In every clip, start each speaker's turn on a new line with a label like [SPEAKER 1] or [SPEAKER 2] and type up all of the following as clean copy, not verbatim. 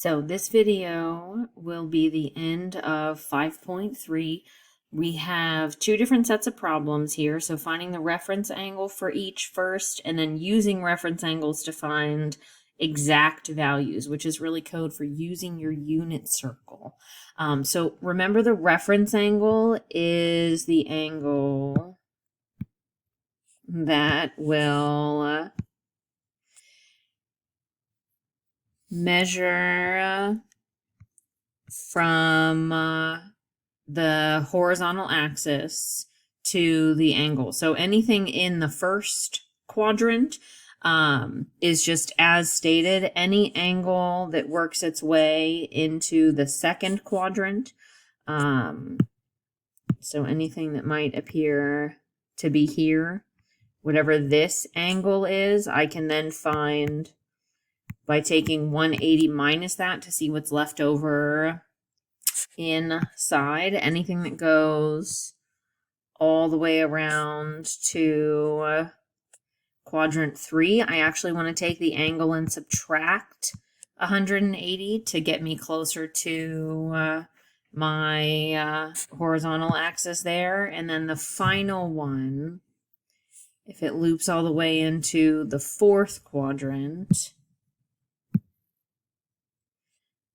[SPEAKER 1] So this video will be the end of 5.3. We have two different sets of problems here. So finding the reference angle for each first, and then using reference angles to find exact values, which is really code for using your unit circle. So remember, the reference angle is the angle that will measure from the horizontal axis to the angle. So anything in the first quadrant is just as stated. Any angle that works its way into the second quadrant, so anything that might appear to be here, whatever this angle is, I can then find by taking 180 minus that to see what's left over inside. Anything that goes all the way around to quadrant 3, I actually want to take the angle and subtract 180 to get me closer to my horizontal axis there. And then the final one, if it loops all the way into the fourth quadrant,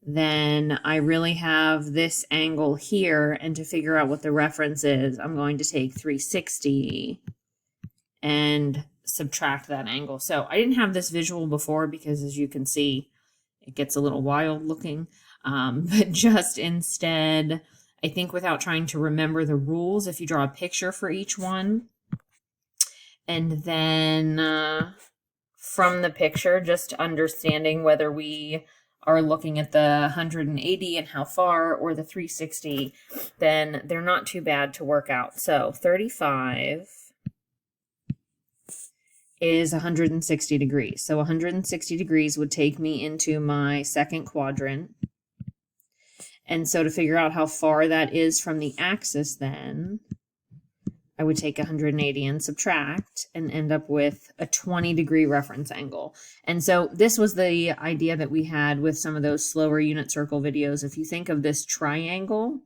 [SPEAKER 1] then I really have this angle here, and to figure out what the reference is, I'm going to take 360 and subtract that angle. So I didn't have this visual before because, as you can see, it gets a little wild looking, but just instead, I think without trying to remember the rules, if you draw a picture for each one, and then from the picture, just understanding whether we are looking at the 180 and how far, or the 360, then they're not too bad to work out. So 35 is 160 degrees. So 160 degrees would take me into my second quadrant. And so to figure out how far that is from the axis, then I would take 180 and subtract and end up with a 20-degree reference angle. And so this was the idea that we had with some of those slower unit circle videos. If you think of this triangle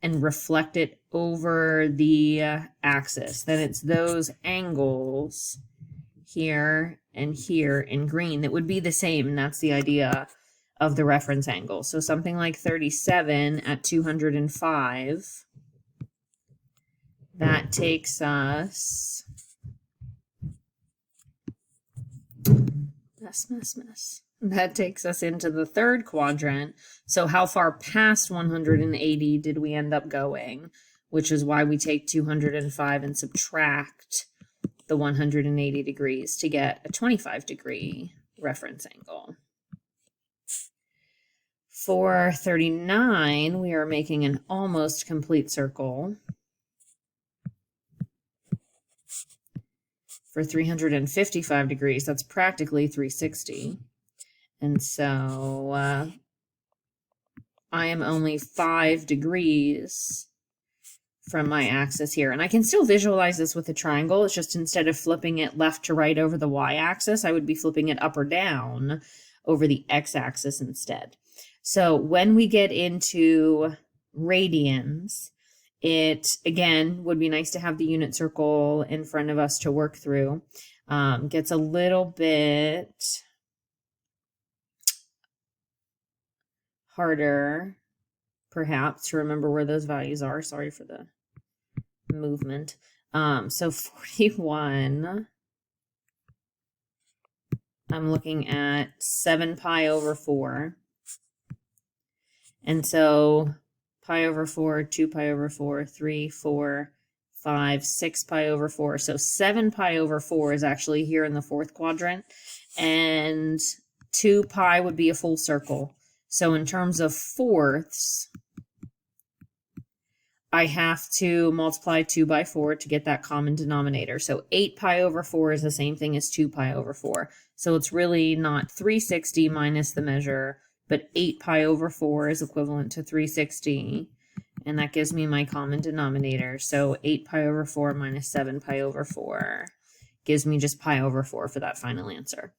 [SPEAKER 1] and reflect it over the axis, then it's those angles here and here in green that would be the same. And that's the idea of the reference angle. So something like 37 at 205. That takes us, that takes us into the third quadrant. So how far past 180 did we end up going? Which is why we take 205 and subtract the 180 degrees to get a 25-degree reference angle. For 39, we are making an almost complete circle. For 355 degrees, that's practically 360. And so I am only 5 degrees from my axis here. And I can still visualize this with a triangle. It's just instead of flipping it left to right over the y-axis, I would be flipping it up or down over the x-axis instead. So when we get into radians, it, again, would be nice to have the unit circle in front of us to work through. Gets a little bit harder, perhaps, to remember where those values are. Sorry for the movement. So 41, I'm looking at 7 pi over 4. And so pi over 4, 2 pi over 4, 3, 4, 5, 6 pi over 4. So 7 pi over 4 is actually here in the fourth quadrant. And 2 pi would be a full circle. So in terms of fourths, I have to multiply 2 by 4 to get that common denominator. So 8 pi over 4 is the same thing as 2 pi over 4. So it's really not 360 minus the measure, but 8 pi over 4 is equivalent to 360, and that gives me my common denominator. So 8 pi over 4 minus 7 pi over 4 gives me just pi over 4 for that final answer.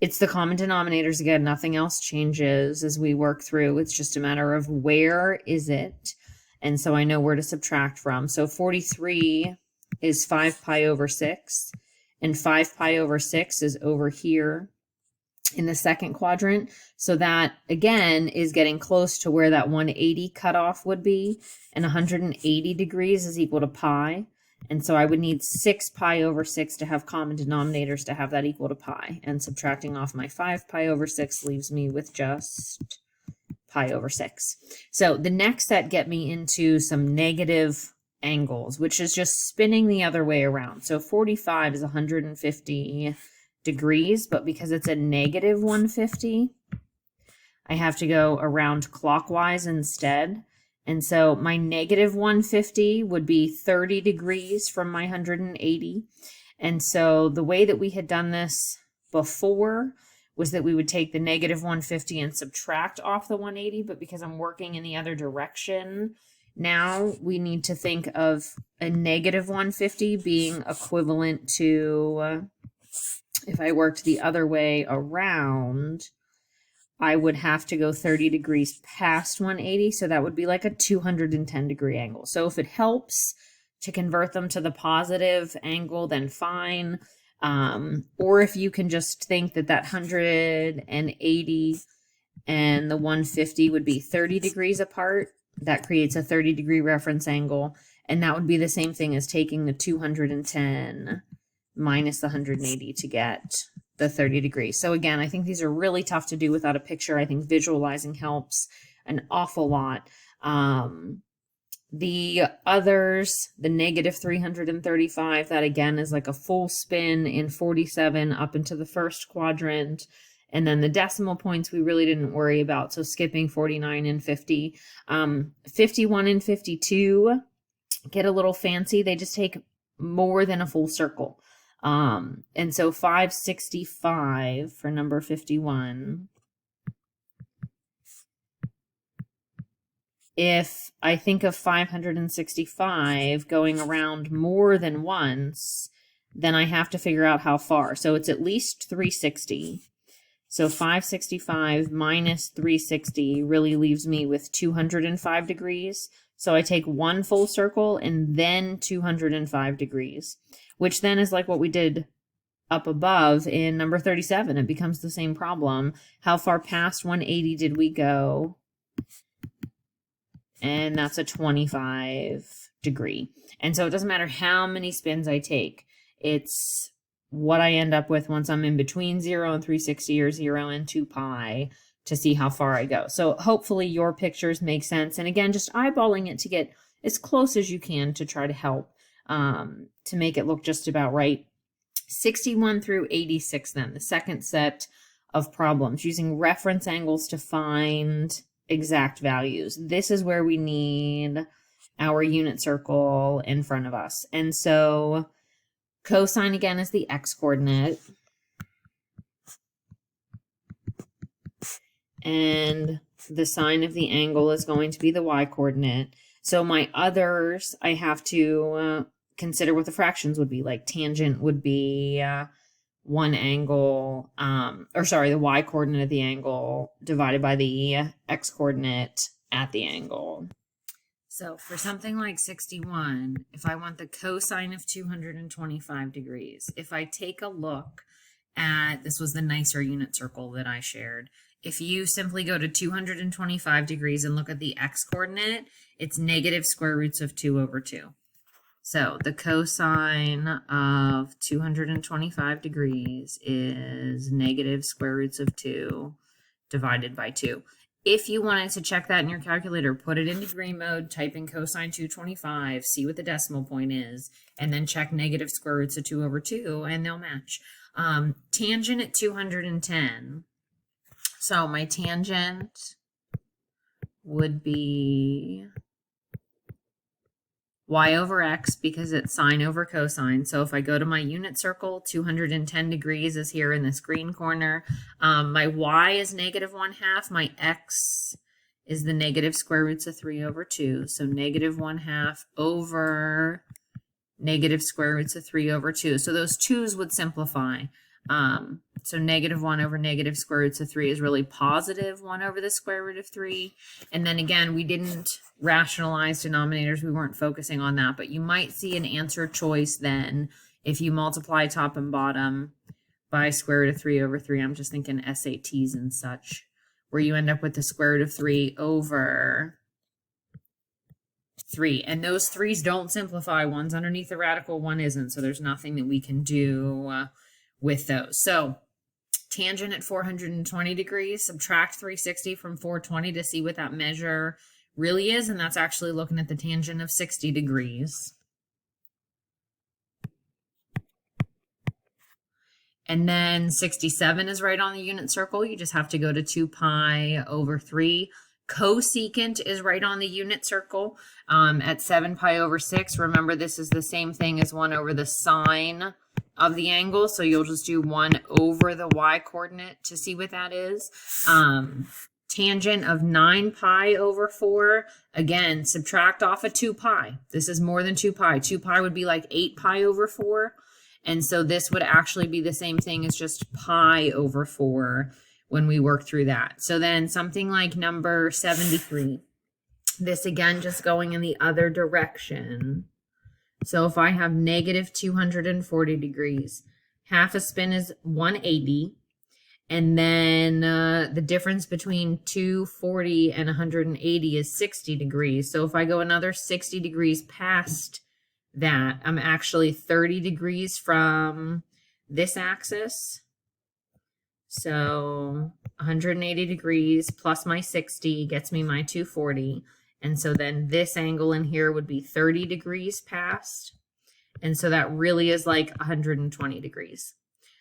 [SPEAKER 1] It's the common denominators again. Nothing else changes as we work through. It's just a matter of where is it. And so I know where to subtract from. So 43 is 5 pi over 6. And 5 pi over 6 is over here in the second quadrant. So that, again, is getting close to where that 180 cutoff would be. And 180 degrees is equal to pi. And so I would need 6 pi over 6 to have common denominators to have that equal to pi. And subtracting off my 5 pi over 6 leaves me with just pi over 6. So the next set get me into some negative angles, which is just spinning the other way around. So 45 is 150 degrees, but because it's a negative 150, I have to go around clockwise instead. And so my negative 150 would be 30 degrees from my 180. And so the way that we had done this before was that we would take the negative 150 and subtract off the 180. But because I'm working in the other direction, now we need to think of a negative 150 being equivalent to, if I worked the other way around, I would have to go 30 degrees past 180. So that would be like a 210 degree angle. So if it helps to convert them to the positive angle, then fine. Or if you can just think that that 180 and the 150 would be 30 degrees apart, that creates a 30 degree reference angle. And that would be the same thing as taking the 210 minus the 180 to get the 30 degrees. So again, I think these are really tough to do without a picture. I think visualizing helps an awful lot. The others, the negative 335, that again is like a full spin in 47 up into the first quadrant. And then the decimal points we really didn't worry about. So skipping 49 and 50. 51 and 52 get a little fancy. They just take more than a full circle. And so 565 for number 51. If I think of 565 going around more than once, then I have to figure out how far. So it's at least 360. So 565 minus 360 really leaves me with 205 degrees. So I take one full circle and then 205 degrees, which then is like what we did up above in number 37. It becomes the same problem. How far past 180 did we go? And that's a 25 degree. And so it doesn't matter how many spins I take. It's what I end up with once I'm in between 0 and 360 or 0 and 2 pi to see how far I go. So hopefully your pictures make sense. And again, just eyeballing it to get as close as you can to try to help to make it look just about right. 61 through 86 then, the second set of problems using reference angles to find exact values. This is where we need our unit circle in front of us. And so cosine again is the x-coordinate. And the sine of the angle is going to be the y-coordinate. So my others, I have to consider what the fractions would be. Like tangent would be one angle, the y-coordinate of the angle divided by the x-coordinate at the angle. So for something like 61, if I want the cosine of 225 degrees, if I take a look at, this was the nicer unit circle that I shared. If you simply go to 225 degrees and look at the x-coordinate, it's negative square roots of 2 over 2. So the cosine of 225 degrees is negative square roots of 2 divided by 2. If you wanted to check that in your calculator, put it in degree mode, type in cosine 225, see what the decimal point is, and then check negative square roots of 2 over 2, and they'll match. Tangent at 210. So my tangent would be y over x because it's sine over cosine. So if I go to my unit circle, 210 degrees is here in this green corner. My y is negative 1/2. My x is the negative square roots of 3 over 2. So negative 1/2 over negative square roots of 3 over 2. So those 2's would simplify. So negative 1 over negative square roots of 3 is really positive 1 over the square root of 3. And then again, we didn't rationalize denominators. We weren't focusing on that, but you might see an answer choice then if you multiply top and bottom by square root of 3 over 3. I'm just thinking SATs and such, where you end up with the square root of 3 over 3. And those 3's don't simplify. One's underneath the radical, one isn't. So there's nothing that we can do with those. So tangent at 420 degrees, subtract 360 from 420 to see what that measure really is. And that's actually looking at the tangent of 60 degrees. And then 67 is right on the unit circle. You just have to go to 2 pi over 3. Cosecant is right on the unit circle at 7 pi over 6. Remember, this is the same thing as 1 over the sine of the angle. So you'll just do 1 over the y coordinate to see what that is. Tangent of 9 pi over 4. Again, subtract off of 2 pi. This is more than 2 pi. 2 pi would be like 8 pi over 4. And so this would actually be the same thing as just pi over 4 when we work through that. So then something like number 73. This again, just going in the other direction. So if I have negative 240 degrees, half a spin is 180. And then the difference between 240 and 180 is 60 degrees. So if I go another 60 degrees past that, I'm actually 30 degrees from this axis. So 180 degrees plus my 60 gets me my 240. And so then this angle in here would be 30 degrees past. And so that really is like 120 degrees.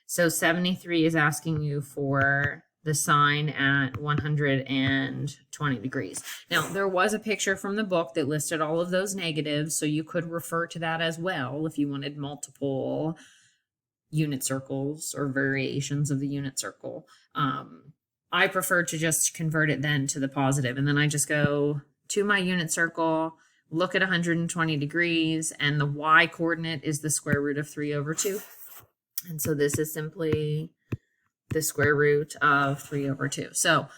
[SPEAKER 1] So 73 is asking you for the sine at 120 degrees. Now, there was a picture from the book that listed all of those negatives, so you could refer to that as well if you wanted multiple unit circles or variations of the unit circle. I prefer to just convert it then to the positive, and then I just go to my unit circle, look at 120 degrees, and the y coordinate is the square root of 3 over 2. And so this is simply the square root of 3 over 2. So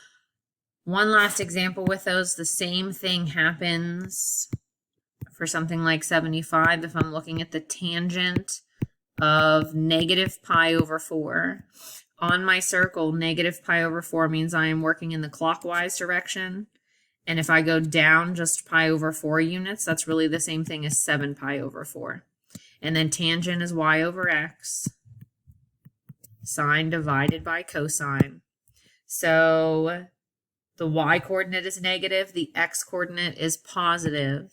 [SPEAKER 1] one last example with those, the same thing happens for something like 75. If I'm looking at the tangent of negative pi over 4, on my circle, negative pi over 4 means I am working in the clockwise direction. And if I go down just pi over 4 units, that's really the same thing as 7 pi over 4. And then tangent is y over x. Sine divided by cosine. So the y coordinate is negative, the x coordinate is positive.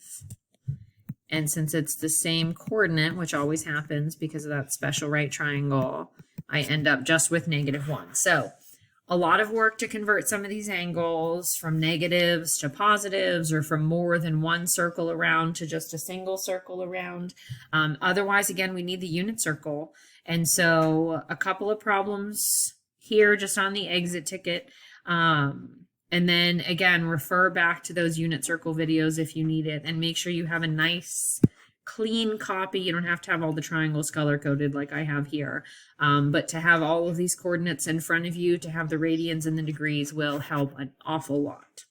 [SPEAKER 1] And since it's the same coordinate, which always happens because of that special right triangle, I end up just with -1. So a lot of work to convert some of these angles from negatives to positives, or from more than one circle around to just a single circle around. Otherwise, again, we need the unit circle. And so a couple of problems here just on the exit ticket. And then again, refer back to those unit circle videos if you need it, and make sure you have a nice clean copy. You don't have to have all the triangles color coded like I have here. But to have all of these coordinates in front of you, to have the radians and the degrees will help an awful lot.